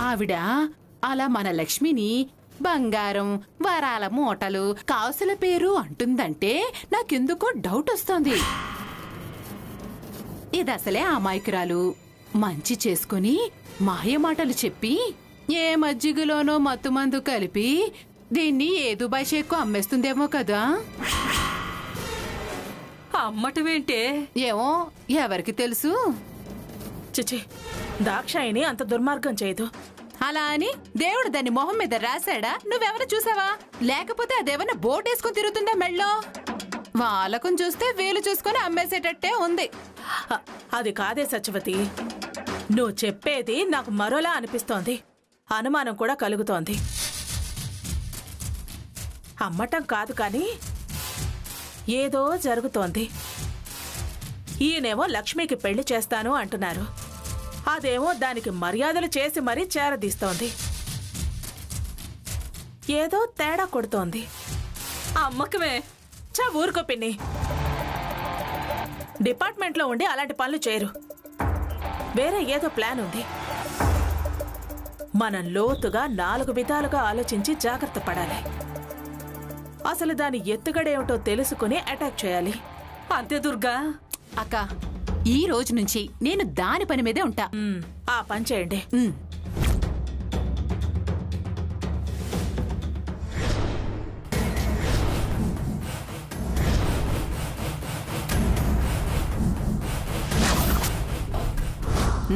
ఆవిడ అలా మన లక్ష్మిని బంగారం వరాల మూటలు కాసుల పేరు అంటుందంటే నాకెందుకో డౌట్ వస్తోంది. ఇదసలే అమాయకురాలు. మంచి చేసుకుని మాయమాటలు చెప్పి ఏ మజ్జిగలోనో మత్తుమందు కలిపి దీన్ని ఏ దుబాయ్ షేక్కు అమ్మేస్తుందేమో కదా. అమ్మటమేంటే? ఏమో, ఎవరికి తెలుసు. చిచి, దాక్షాయిని అంత దుర్మార్గం చేయదు. అలా అని దేవుడు దాన్ని మొహం మీద రాశాడా? నువ్వెవరు చూసావా? లేకపోతే అదేమన్నా బోటేసుకుని తిరుగుతుందా మెళ్ళో? వాళ్ళకం చూస్తే వేలు చూసుకుని అమ్మేసేటట్టే ఉంది. అది కాదే సత్యవతి, నువ్వు చెప్పేది నాకు మరోలా అనిపిస్తోంది. అనుమానం కూడా కలుగుతోంది. అమ్మటం కాదు కానీ ఏదో జరుగుతోంది. ఈయనేమో లక్ష్మికి పెళ్లి చేస్తాను అంటున్నారు. అదేమో దానికి మర్యాదలు చేసి మరీ చేరదీస్తోంది. ఏదో తేడా కొడుతోంది. అమ్మకమే. ఊరుకో పిన్ని. డిపార్ట్మెంట్లో ఉండి అలాంటి పనులు చేయరు. వేరే ఏదో ప్లాన్ ఉంది. మనం లోతుగా 4 విధాలుగా ఆలోచించి జాగ్రత్త పడాలి. అసలు దాని ఎత్తుగడేమిటో తెలుసుకుని అటాక్ చేయాలి. అంతే దుర్గా. అక్క, ఈ రోజు నుంచి నేను దాని పని మీదే ఉంటా. ఆ పని చేయండి.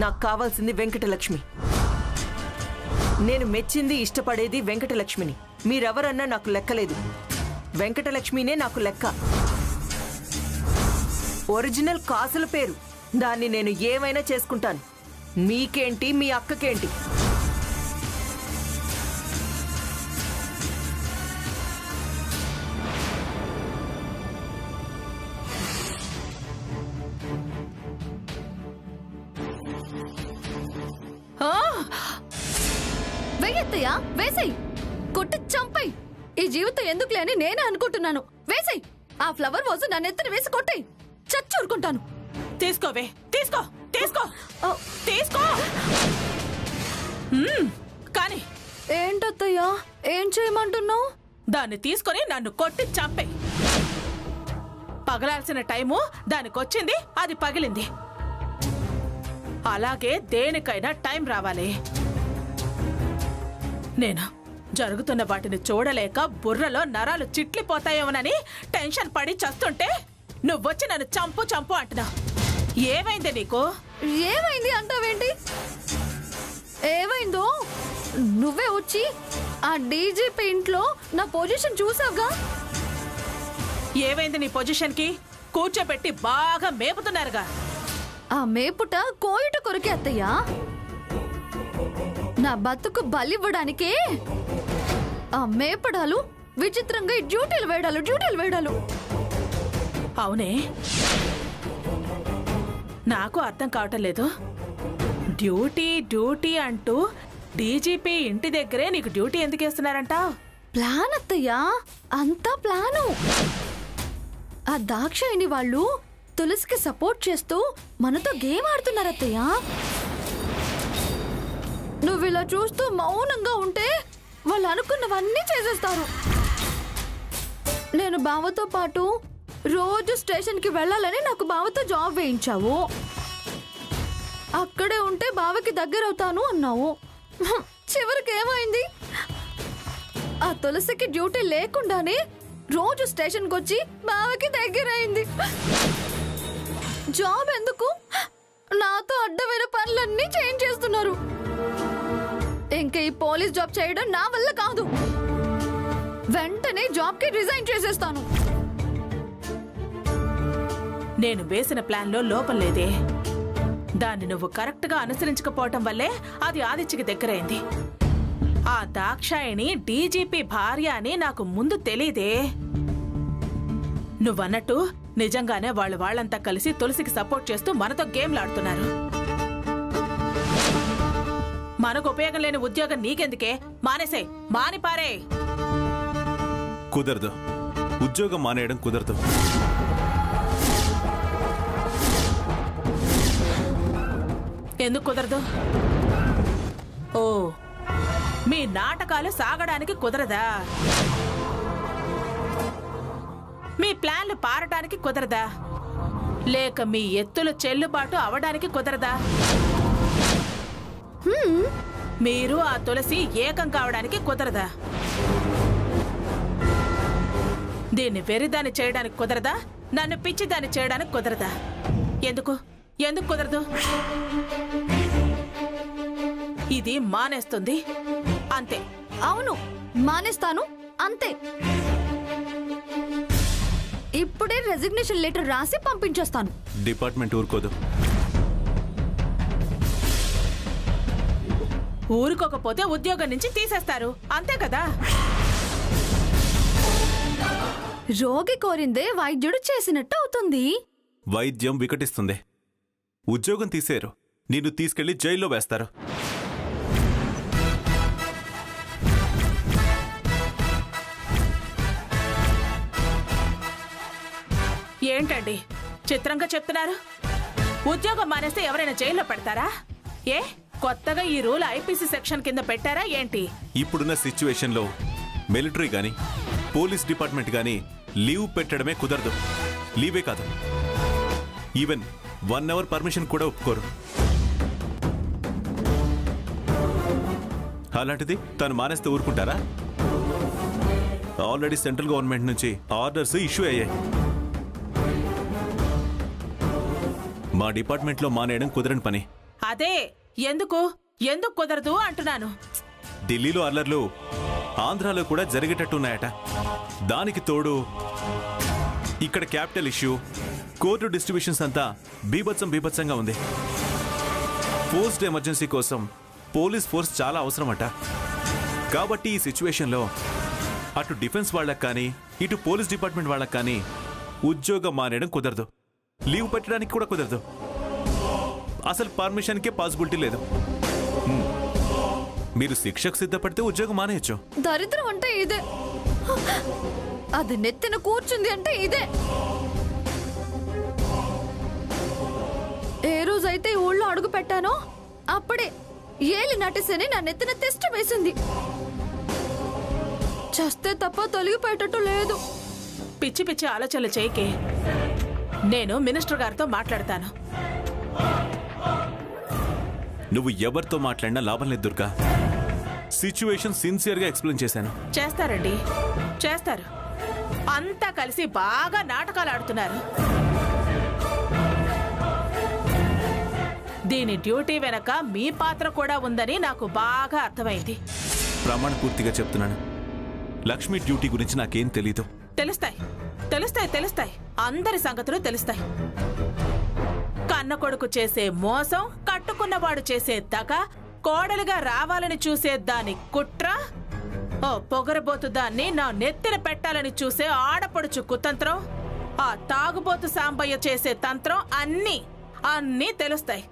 నాకు కావాల్సింది వెంకటలక్ష్మి. నేను మెచ్చింది ఇష్టపడేది వెంకటలక్ష్మిని. మీరెవరన్నా నాకు లెక్కలేదు. వెంకటలక్ష్మినే నాకు లెక్క. ఒరిజినల్ కాసుల పేరు. దాన్ని నేను ఏమైనా చేసుకుంటాను. మీకేంటి, మీ అక్కకేంటి? వెయ్యత్తయ్యా, వేసేయ్. కొట్టి చంపై. ఈ జీవితం ఎందుకు లేని నేనే అనుకుంటున్నాను. వేసేయ్. ఆ ఫ్లవర్ వాజు నా నెత్తిన వేసి కొట్టేయ్. చచ్చూరుకుంటాను. తీసుకోవే, తీసుకో, తీసుకో, తీసుకో. కానీ ఏంటత్తయ్యా, ఏం చేయమంటున్నావు? దాన్ని తీసుకొని నన్ను కొట్టి చంపే. పగలాల్సిన టైము దానికొచ్చింది, అది పగిలింది. అలాగే దేనికైనా టైం రావాలి. నేను జరుగుతున్న వాటిని చూడలేక బుర్రలో నరాలు చిట్లిపోతాయేమోనని టెన్షన్ పడి చస్తుంటే నువ్వొచ్చి నన్ను చంపు చంపు అంటున్నావు. ఏమైంది నీకు? ఏమైంది అంటావేంటి? ఏమైందో నువ్వే వచ్చి ఆ డీజీపీ ఇంట్లో నా పొజిషన్ చూసావుగా. ఏమైంది నీ పొజిషన్ కి? కూర్చోబెట్టి బాగా మేపుతున్నారుగా. ఆ మేపుట కోయిట కొరికే అత్తయ్యా. నా బతుకు బలివ్వడానికే ఆ మేపడాలు విచిత్రంగా డ్యూటీలు వేయడాలు. అవునే, నాకు అర్థం కావటం లేదు. డ్యూటీ డ్యూటీ అంటూ డీజీపీ ఇంటి దగ్గరే నీకు డ్యూటీ ఎందుకు వేస్తున్నారంట? ప్లాన్ అత్తయ్యా, అంతా ప్లాను. ఆ దాక్షాయిని వాళ్ళు తులసికి సపోర్ట్ చేస్తూ మనతో గేమ్ ఆడుతున్నారు అత్తయ్యా. నువ్వు ఇలా చూస్తూ మౌనంగా ఉంటే వాళ్ళు అనుకున్నవన్నీ చేసేస్తారు. నేను బావతో పాటు రోజు స్టేషన్కి వెళ్ళాలని నాకు బావతో జాబ్ వేయించావు. అక్కడే ఉంటే బావకి దగ్గరవుతాను అన్నావు. చివరికి ఏమైంది? ఆ తులసికి డ్యూటీ లేకుండానే రోజు స్టేషన్కి వచ్చి బావకి దగ్గరైంది. జాబ్ ఎందుకు? నాతో అడ్డమైన పనులన్నీ చేంజ్ చేస్తున్నారు. ఇంకా ఈ పోలీస్ జాబ్ చేయడం నా వల్ల కాదు. వెంటనే జాబ్ కి రిజైన్ చేసేస్తాను. నేను వేసిన ప్లాన్ లో లోపం లేదే. దాన్ని నువ్వు కరెక్ట్ గా అనుసరించకపోవటం వల్లే అది ఆదిత్యకి దగ్గరైంది. ఆ దాక్షాయిని డీజీపీ భార్య అని నాకు ముందు తెలీదే. నువ్వన్నట్టు నిజంగానే వాళ్ళంతా కలిసి తులసికి సపోర్ట్ చేస్తూ మనతో గేమ్లాడుతున్నారు. మనకు ఉపయోగం లేని ఉద్యోగం నీకెందుకే? మానేసే, మానిపారే. కుదరదు. ఉద్యోగం మానేయడం కుదరదు. ఎందుకు కుదరదు? ఓ, మీ నాటకాలు సాగడానికి కుదరదా? మీ ప్లాన్లు పారటానికి కుదరదా? లేక మీ ఎత్తులు చెల్లుబాటు అవడానికి కుదరదా? మీరు ఆ తులసి ఏకం కావడానికి కుదరదా? దీన్ని వెరిదాన్ని చేయడానికి కుదరదా? నన్ను పిచ్చిదాన్ని చేయడానికి కుదరదా? ఎందుకు ఎందుకు కుదరదు? ఇది మానేస్తుంది అంతే. అవును, మానేస్తాను అంతే. ఇప్పుడే రెసిగ్నేషన్ లెటర్ రాసి పంపించేస్తాను. డిపార్ట్మెంట్ ఊరుకోదు. ఊరుకోకపోతే ఉద్యోగం నుంచి తీసేస్తారు అంతే కదా? రోగి కోరిందే వైద్యుడు చేసినట్టు అవుతుంది. వైద్యం వికటిస్తుంది. ఉద్యోగం తీసేరు, నిన్ను తీసుకెళ్లి జైల్లో వేస్తారు. ఏంటండి చిత్రంగా చెప్తున్నారు? ఉద్యోగం మానేస్తే ఎవరైనా జైల్లో పెడతారా? ఏ కొత్తగా ఈ రూల్ ఐపీసీ సెక్షన్ కింద పెట్టారా ఏంటి? ఇప్పుడున్న సిచ్యువేషన్ లో మిలిటరీ గాని పోలీస్ డిపార్ట్మెంట్ గాని లీవ్ పెట్టడమే కుదరదు. లీవే కాదు, ఈవెన్ 1 అవర్ పర్మిషన్ కూడా ఒప్పుకోరు. అలాంటిది తను మానేస్తే ఊరుకుంటారా? ఆల్రెడీ సెంట్రల్ గవర్నమెంట్ నుంచి ఆర్డర్స్ ఇష్యూ అయ్యాయి. మా డిపార్ట్మెంట్లో మానేయడం కుదరని పని. అదే ఎందుకు ఎందుకు కుదరదు అంటున్నాను. ఢిల్లీలో అల్లర్లు ఆంధ్రాలో కూడా జరిగేటట్టున్నాయట. దానికి తోడు ఇక్కడ క్యాపిటల్ ఇష్యూ, కోర్టు డిస్ట్రిబ్యూషన్స్ అంతా బీభత్సంగా ఉంది. ఫోర్స్డ్ ఎమర్జెన్సీ కోసం పోలీస్ ఫోర్స్ చాలా అవసరమట. కాబట్టి ఈ సిచ్యువేషన్లో అటు డిఫెన్స్ వాళ్ళకి కానీ ఇటు పోలీస్ డిపార్ట్మెంట్ వాళ్ళకి కానీ ఉద్యోగం మానేయడం కుదరదు. లీవ్ పెట్టడానికి కూడా కుదరదు. అసలు పర్మిషన్కే పాసిబిలిటీ లేదు. మీరు శిక్షకు సిద్ధపడితే ఉద్యోగం మానేయచ్చు. దరిద్రం అంటే ఇదే. అది నెత్తిన కూర్చుంది అంటే ఇదే. ఏ రోజైతే ఈ ఊళ్ళో అడుగు పెట్టానో అప్పుడే ఏలి నటిసని నా నెత్తిన తెస్ట్ వేసింది. చస్తే తప్ప తొలగిపోయేటట్టు లేదు. పిచ్చి పిచ్చి ఆలోచనలు చేయకే. నేను మినిస్టర్ గారితో మాట్లాడతాను. నువ్వు ఎవరితో మాట్లాడినా లాభం లేదు దుర్గా. సిచ్యువేషన్ సిన్సియర్గా ఎక్స్ప్లెయిన్ చేశాను. చేస్తారండి, చేస్తారు. అంతా కలిసి బాగా నాటకాలు ఆడుతున్నారు. దీని డ్యూటీ వెనక మీ పాత్ర కూడా ఉందని నాకు బాగా అర్థమైంది. ప్రమాణ పూర్తిగా చెప్తున్నాను, లక్ష్మి డ్యూటీ గురించి నాకేం తెలీదు. తెలుస్తాయి తెలుస్తాయి తెలుస్తాయి అందరి సంగతులు తెలుస్తాయి. కన్న కొడుకు చేసే మోసం, కట్టుకున్నవాడు చేసే దగ, కోడలుగా రావాలని చూసే దాని కుట్ర, ఓ పొగరబోతు దాన్ని నా నెత్తిన పెట్టాలని చూసే ఆడపడుచు కుతంత్రం, ఆ తాగుబోతు సాంబయ్య చేసే తంత్రం అన్నీ తెలుస్తాయి.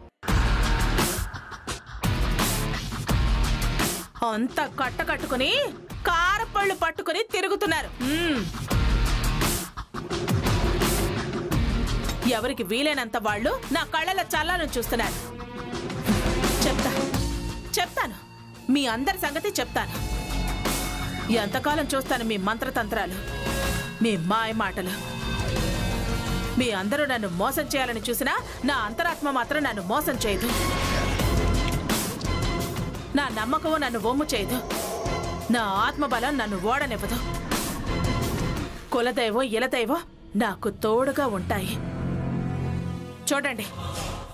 అంతా కట్టుకుని కారపళ్ళు పట్టుకుని తిరుగుతున్నారు. ఎవరికి వీలైనంత వాళ్ళు నా కళ్ళల చల్లాలని చూస్తున్నారు. చెప్తాను మీ అందరి సంగతి చెప్తాను. ఎంతకాలం చూస్తాను మీ మంత్రతంత్రాలు, మీ మాయ మాటలు. మీ అందరూ నన్ను మోసం చేయాలని చూసినా నా అంతరాత్మ మాత్రం నన్ను మోసం చేయదు. నా నమ్మకము నన్ను వమ్ము చేయదు. నా ఆత్మబలం నన్ను ఓడనివ్వదు. కులదైవో ఇలదైవో నాకు తోడుగా ఉంటాయి. చూడండి,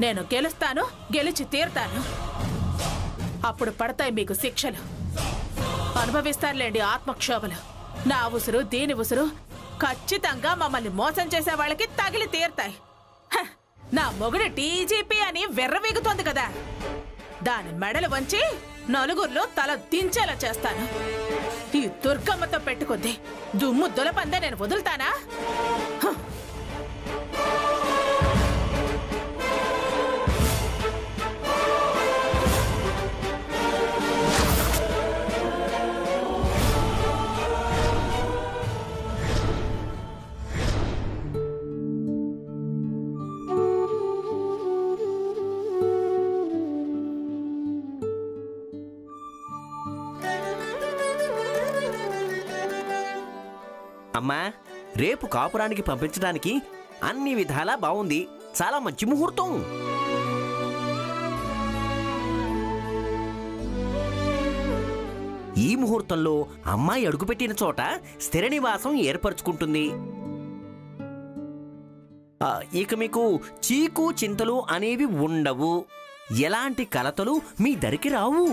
నేను గెలుస్తాను, గెలిచి తీరుతాను. అప్పుడు పడతాయి మీకు శిక్షలు. అనుభవిస్తారులేండి ఆత్మక్షోభలు. నా ఉసురు దీని ఉసురు ఖచ్చితంగా మమ్మల్ని మోసం చేసే వాళ్ళకి తగిలి తీరుతాయి. నా మొగుడు డీజీపీ అని వెర్రవీగుతోంది కదా, దాని మెడలు వంచి నలుగురిలో తల దించేలా చేస్తాను. ఈ దుర్గమ్మతో పెట్టుకుంది దుమ్ము దులపందే నేను వదులుతానా? అమ్మా, రేపు కాపురానికి పంపించడానికి అన్ని విధాలా బాగుంది. చాలా మంచి ముహూర్తం. ఈ ముహూర్తంలో అమ్మాయి అడుగుపెట్టిన చోట స్థిర నివాసం ఏర్పరచుకుంటుంది. ఇక మీకు చీకు చింతలు అనేవి ఉండవు. ఎలాంటి కలతలు మీ దరికి రావు.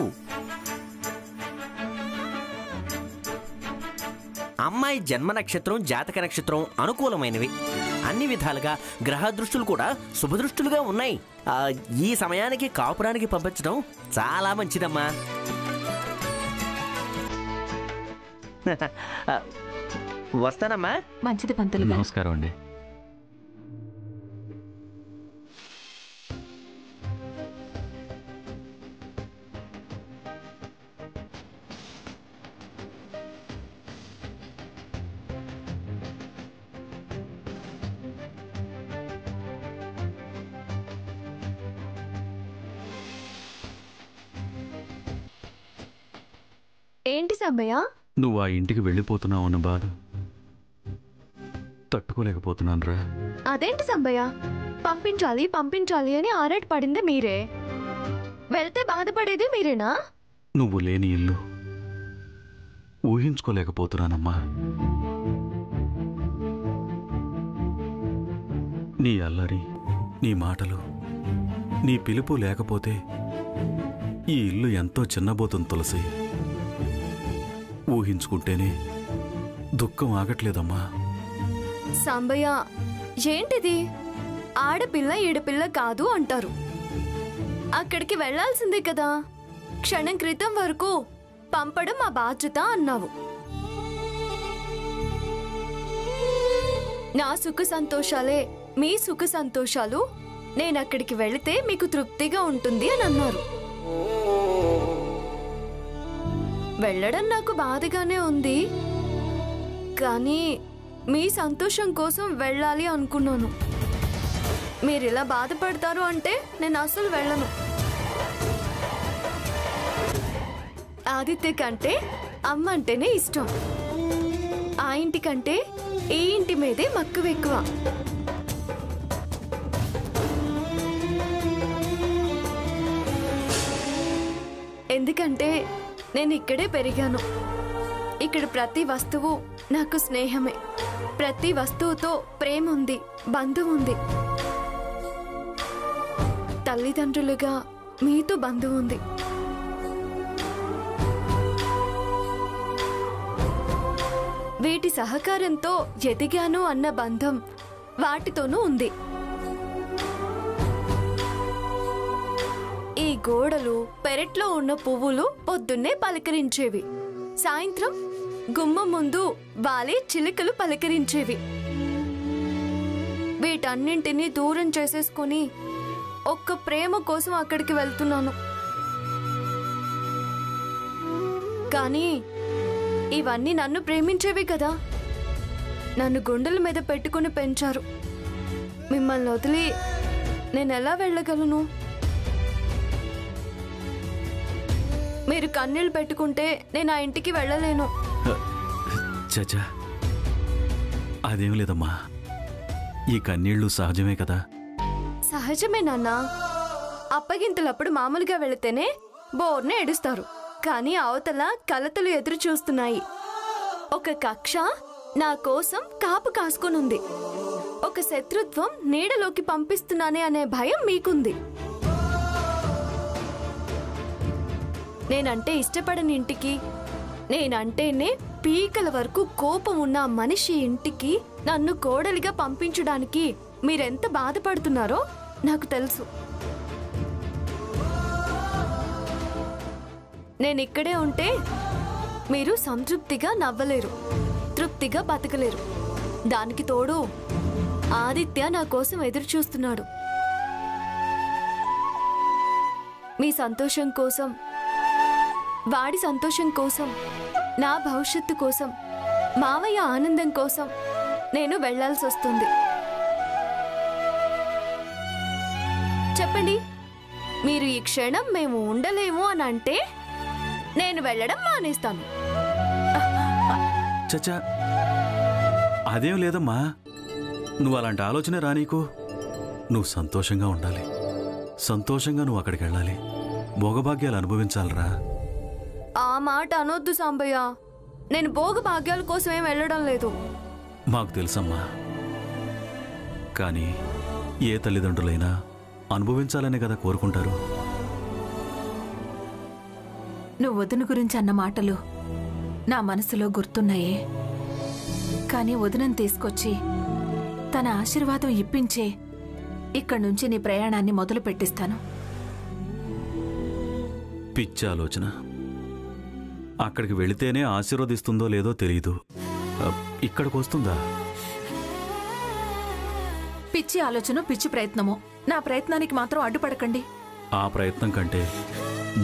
అమ్మాయి జన్మ నక్షత్రం, జాతక నక్షత్రం అనుకూలమైనవి. అన్ని విధాలుగా గ్రహ దృష్టులు కూడా శుభదృష్టులుగా ఉన్నాయి. ఈ సమయానికి కాపురానికి పంపించడం చాలా మంచిదమ్మా. వస్తానమ్మా. మంచిది పంతులు గారు. నమస్కారం అండి. ఏంటి సబ్బయ్య? నువ్వు ఆ ఇంటికి వెళ్ళిపోతున్నావు అన్న బాధ తట్టుకోలేకపోతున్నాను రా. అదేంటి సబ్బయ్య, పంపించాలి పంపించాలి అని ఆరాట పడింది మీరే, వెళ్తే బాధపడేది మీరేనా? నువ్వు లేని ఇల్లు ఊహించుకోలేకపోతున్నానమ్మా. నీ అల్లరి, నీ మాటలు, నీ పిలుపు లేకపోతే ఈ ఇల్లు ఎంతో చిన్నబోతుంది తులసి. ఊహించుకుంటేనే దుఃఖం ఆగట్లేదమ్మా. సాంబయ్య, ఏంటిది? ఆడపిల్ల ఈడపిల్ల కాదు అంటారు. అక్కడికి వెళ్లాల్సిందే కదా. క్షణం క్రితం వరకు పంపడం మా బాధ్యత అన్నావు. నా సుఖ సంతోషాలే మీ సుఖ సంతోషాలు. నేనక్కడికి వెళితే మీకు తృప్తిగా ఉంటుంది అని అన్నారు. వెళ్ళడం నాకు బాధగానే ఉంది, కానీ మీ సంతోషం కోసం వెళ్ళాలి అనుకున్నాను. మీరు ఇలా బాధపడతారు అంటే నేను అసలు వెళ్ళను. ఆదిత్య కంటే అమ్మ అంటేనే ఇష్టం. ఆ ఇంటి కంటే ఈ ఇంటి మీదే మక్కువ ఎక్కువ. ఎందుకంటే నేను ఇక్కడే పెరిగాను. ఇక్కడ ప్రతి వస్తువు నాకు స్నేహమే. ప్రతి వస్తువుతో ప్రేమ ఉంది, బంధం ఉంది. తల్లిదండ్రులుగా మీతో బంధం ఉంది. వీటి సహకారంతో ఎదిగాను అన్న బంధం వాటితోనూ ఉంది. ఈ గోడలు, పెరట్లో ఉన్న పువ్వులు పొద్దున్నే పలకరించేవి. సాయంత్రం గుమ్మం ముందు వాలే చిలుకలు పలకరించేవి. వీటన్నింటినీ దూరం చేసేసుకుని ఒక్క ప్రేమ కోసం అక్కడికి వెళ్తున్నాను. కానీ ఇవన్నీ నన్ను ప్రేమించేవి కదా. నన్ను గుండెల మీద పెట్టుకుని పెంచారు. మిమ్మల్ని వదిలి నేనెలా వెళ్ళగలను? మీరు కన్నీళ్ళు పెట్టుకుంటే నేను ఆ ఇంటికి వెళ్ళలేను. చచ్చా, అదేం లేదమ్మా. ఈ కన్నీళ్లు సహజమే కదా. సహజమే నాన్న. అప్పగింతలప్పుడు మామూలుగా వెళితేనే బోర్నే ఏడుస్తారు. కానీ అవతల కలతలు ఎదురు చూస్తున్నాయి. ఒక కక్ష నా కోసం కాపు కాసుకొనుంది. ఒక శత్రుత్వం నీడలోకి పంపిస్తున్నానే అనే భయం మీకుంది. నేనంటే ఇష్టపడని ఇంటికి, నేనంటేనే పీకల వరకు కోపం ఉన్న మనిషి ఇంటికి నన్ను కోడలిగా పంపించడానికి మీరెంత బాధపడుతున్నారో నాకు తెలుసు. నేనిక్కడే ఉంటే మీరు సంతృప్తిగా నవ్వలేరు, తృప్తిగా బతకలేరు. దానికి తోడు ఆదిత్య నా కోసం ఎదురు చూస్తున్నాడు. మీ సంతోషం కోసం, వాడి సంతోషం కోసం, నా భవిష్యత్తు కోసం, మావయ్య ఆనందం కోసం నేను వెళ్లాల్సి వస్తుంది. చెప్పండి, మీరు ఈ క్షణం మేము ఉండలేము అని అంటే నేను వెళ్ళడం మానేస్తాను. చచ్చా, అదేం లేదమ్మా, నువ్వు అలాంటి ఆలోచన రా నీకు. నువ్వు సంతోషంగా ఉండాలి, సంతోషంగా నువ్వు అక్కడికి వెళ్ళాలి, భోగభాగ్యాలు అనుభవించాలిరా. ఆ మాట అనొద్దు సాంబయ్య. నేను భోగ భాగ్యాల కోసమే వెళ్ళడం లేదు. మాకు తెలుసమ్మా, కానీ ఏ తల్లిదండ్రులైనా అనుభవించాలనే కదా కోరుకుంటారు. నువ్వు వదిన గురించి అన్న మాటలు నా మనసులో గుర్తున్నాయే. కానీ వదినను తీసుకొచ్చి తన ఆశీర్వాదం ఇప్పించే ఇక్కడి నుంచి నీ ప్రయాణాన్ని మొదలు పెట్టిస్తాను. పిచ్చి ఆలోచన. అక్కడికి వెళితేనే ఆశీర్వదిస్తుందో లేదో తెలీదు, ఇక్కడికి వస్తుందా? పిచ్చి ఆలోచన, పిచ్చి ప్రయత్నము. నా ప్రయత్నానికి మాత్రం అడ్డుపడకండి. ఆ ప్రయత్నం కంటే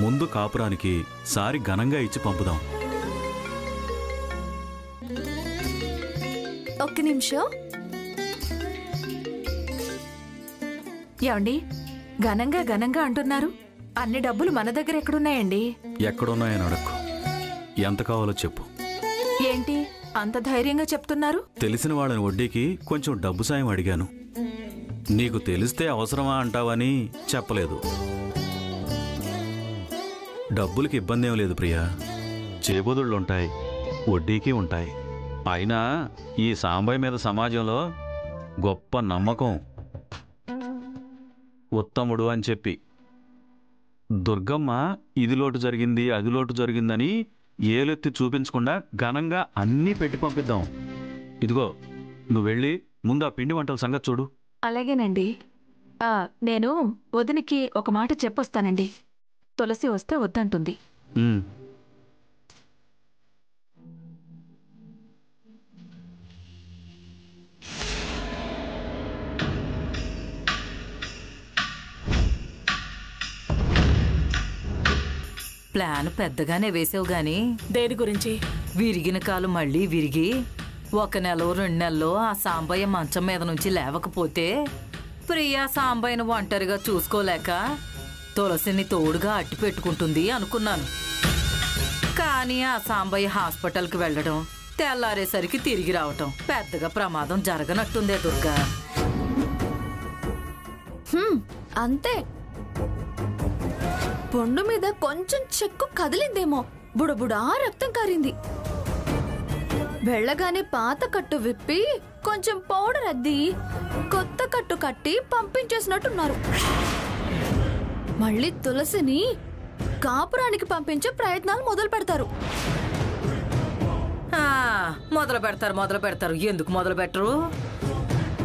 ముందు కాపురానికి సారి ఘనంగా ఇచ్చి పంపుదాం. ఒక్క నిమిషం. ఏమండి, ఘనంగా ఘనంగా అంటున్నారు? అన్ని డబ్బులు మన దగ్గర ఎక్కడున్నాయండి? ఎక్కడున్నాయని అడక్కు, ఎంత కావాలో చెప్పు. ఏంటి అంత ధైర్యంగా చెప్తున్నారు? తెలిసిన వాళ్ళని వడ్డీకి కొంచెం డబ్బు సాయం అడిగాను. నీకు తెలిస్తే అవసరమా అంటావని చెప్పలేదు. డబ్బులకి ఇబ్బంది ఏం లేదు ప్రియా, చేబుదుళ్ళుంటాయి, వడ్డీకి ఉంటాయి. అయినా ఈ సాంబయ్య మీద సమాజంలో గొప్ప నమ్మకం, ఉత్తముడు అని చెప్పి. దుర్గమ్మ ఇది లోటు జరిగింది అది లోటు జరిగిందని ఏలెత్తి చూపించకుండా ఘనంగా అన్నీ పెట్టి పంపిద్దాం. ఇదిగో నువ్వు వెళ్ళి ముందు ఆ పిండి వంటల సంగతి చూడు. అలాగేనండి. నేను వదినికి ఒక మాట చెప్పొస్తానండి. తులసి వస్తే వద్దంటుంది. ప్లాన్ పెద్దగానే వేసావు గాని దేని గురించి? విరిగిన కాలు మళ్ళీ విరిగి 1 నెల 2 నెలల్లో ఆ సాంబయ్య మంచం మీద నుంచి లేవకపోతే ప్రియా సాంబయ్యను ఒంటరిగా చూసుకోలేక తులసిని తోడుగా అట్టి పెట్టుకుంటుంది అనుకున్నాను. కానీ ఆ సాంబయ్య హాస్పిటల్కి వెళ్ళడం, తెల్లారేసరికి తిరిగి రావటం పెద్దగా ప్రమాదం జరగనట్టుందే దుర్గా. అంతే. పొండు మీద కొంచెం చెక్కు కదిలిందేమో, బుడబుడా రక్తం కారింది. వెళ్ళగానే పాత కట్టు విప్పి కొంచెం పౌడర్ అద్ది కొత్త కట్టు కట్టి పంపించేసినట్టున్నారు. మళ్ళీ తులసిని కాపురానికి పంపించే ప్రయత్నాలు మొదలు పెడతారు. మొదలు పెడతారు. ఎందుకు మొదలు పెట్టరు?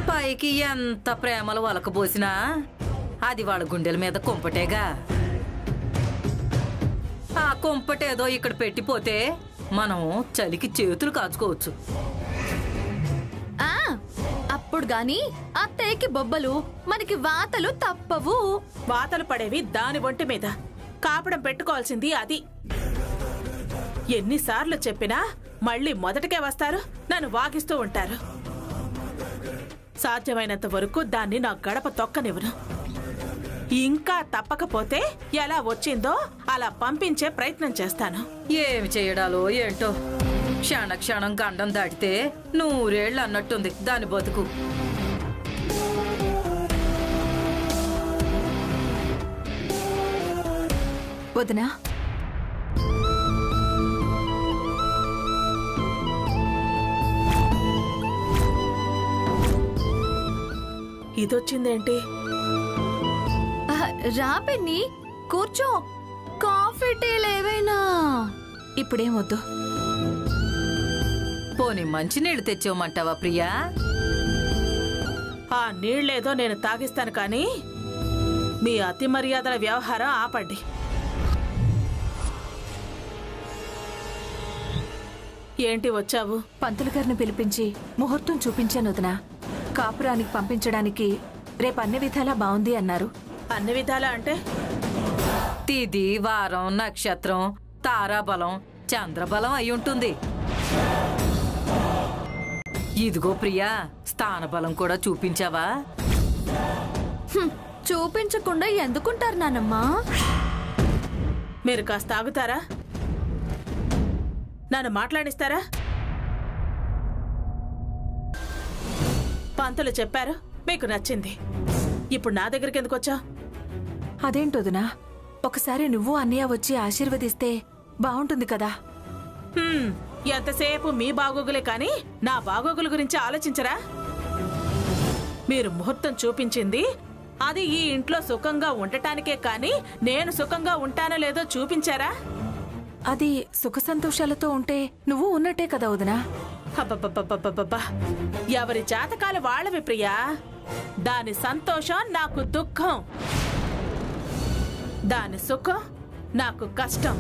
పైకి ఎంత ప్రేమలు వలకబోసినా అది వాళ్ళ గుండెల మీద కుంపటేగా. ఆ కుంపటేదో ఇక్కడ పెట్టిపోతే మనం చలికి చేతులు కాచుకోవచ్చు. అప్పుడు గాని అత్తయ్యకి బొబ్బలు, మనకి వాతలు తప్పవు. వాతలు పడేవి దాని ఒంటి మీద, కాపడం పెట్టుకోవాల్సింది అది. ఎన్నిసార్లు చెప్పినా మళ్ళీ మొదటికే వస్తారు, నన్ను వాగిస్తూ ఉంటారు. సాధ్యమైనంత వరకు దాన్ని నా గడప తొక్కనివ్వను. ఇంకా తప్పకపోతే ఎలా వచ్చిందో అలా పంపించే ప్రయత్నం చేస్తాను. ఏమి చేయడాలో ఏంటో, క్షణ క్షణం గండం దాటితే 100 ఏళ్ళు అన్నట్టుంది దాని బతుకు. వదినా, ఇదొచ్చిందేంటి? రా పిన్ని, కూర్చో. కాఫీ టీలు ఏవైనా? ఇప్పుడేం వద్దు. పోనీ మంచినీళ్ళు తెచ్చేవమంటావా ప్రియా? ఆ నీళ్లేదో నేను తాగిస్తాను, కానీ మీ అతి మర్యాదల వ్యవహారం ఆపండి. ఏంటి వచ్చావు? పంతులు గారిని పిలిపించి ముహూర్తం చూపించాను వదినా. కాపురానికి పంపించడానికి రేపు అన్ని విధాలా బాగుంది అన్నారు. అన్ని విధాలా అంటే? తిథి, వారం, నక్షత్రం, తారాబలం, చంద్రబలం అయి ఉంటుంది. ఇదిగో ప్రియా, స్థానబలం కూడా చూపించావా? చూపించకుండా ఎందుకుంటారు నానమ్మా? మీరు కాస్త ఆగుతారా? నన్ను మాట్లాడిస్తారా? పంతులు చెప్పారు, మీకు నచ్చింది. ఇప్పుడు నా దగ్గరికి ఎందుకు వచ్చా? అదేంటొదినా, ఒకసారి నువ్వు అన్నయ్య వచ్చి ఆశీర్వదిస్తే బాగుంటుంది కదా. ఎంతసేపు మీ బాగోగులే కాని నా బాగోగుల గురించి ఆలోచించరా? మీరు ముహూర్తం చూపించింది అది ఈ ఇంట్లో సుఖంగా ఉండటానికే కాని నేను సుఖంగా ఉంటానో లేదో చూపించారా? అది సుఖ సంతోషాలతో ఉంటే నువ్వు ఉన్నట్టే కదా వదినా. అబ్బబ్బబ్బబ్బబ్బబ్బా, ఎవరి జాతకాలు వాళ్ళవి ప్రియా. దాని సంతోషం నాకు దుఃఖం, దాని సుఖం నాకు కష్టం,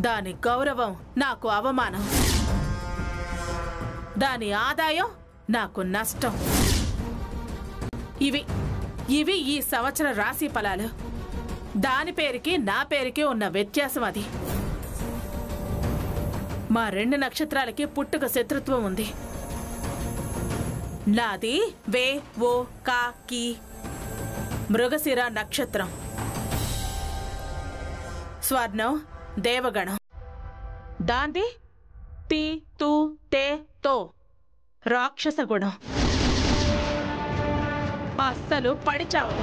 దాని గౌరవం నాకు అవమానం, దాని ఆదాయం నాకు నష్టం. ఇవి ఈ సంవత్సర రాశి ఫలాలు. దాని పేరుకి నా పేరుకి ఉన్న వ్యత్యాసం అది. మా 2 నక్షత్రాలకి పుట్టుక శత్రుత్వం ఉంది. నాది వే ఓ కా కి మృగశిర నక్షత్రం, స్వర్ణం దేవగణం. దాంది తి తు తే తో రాక్షస గుణం. అస్సలు పడిచావు.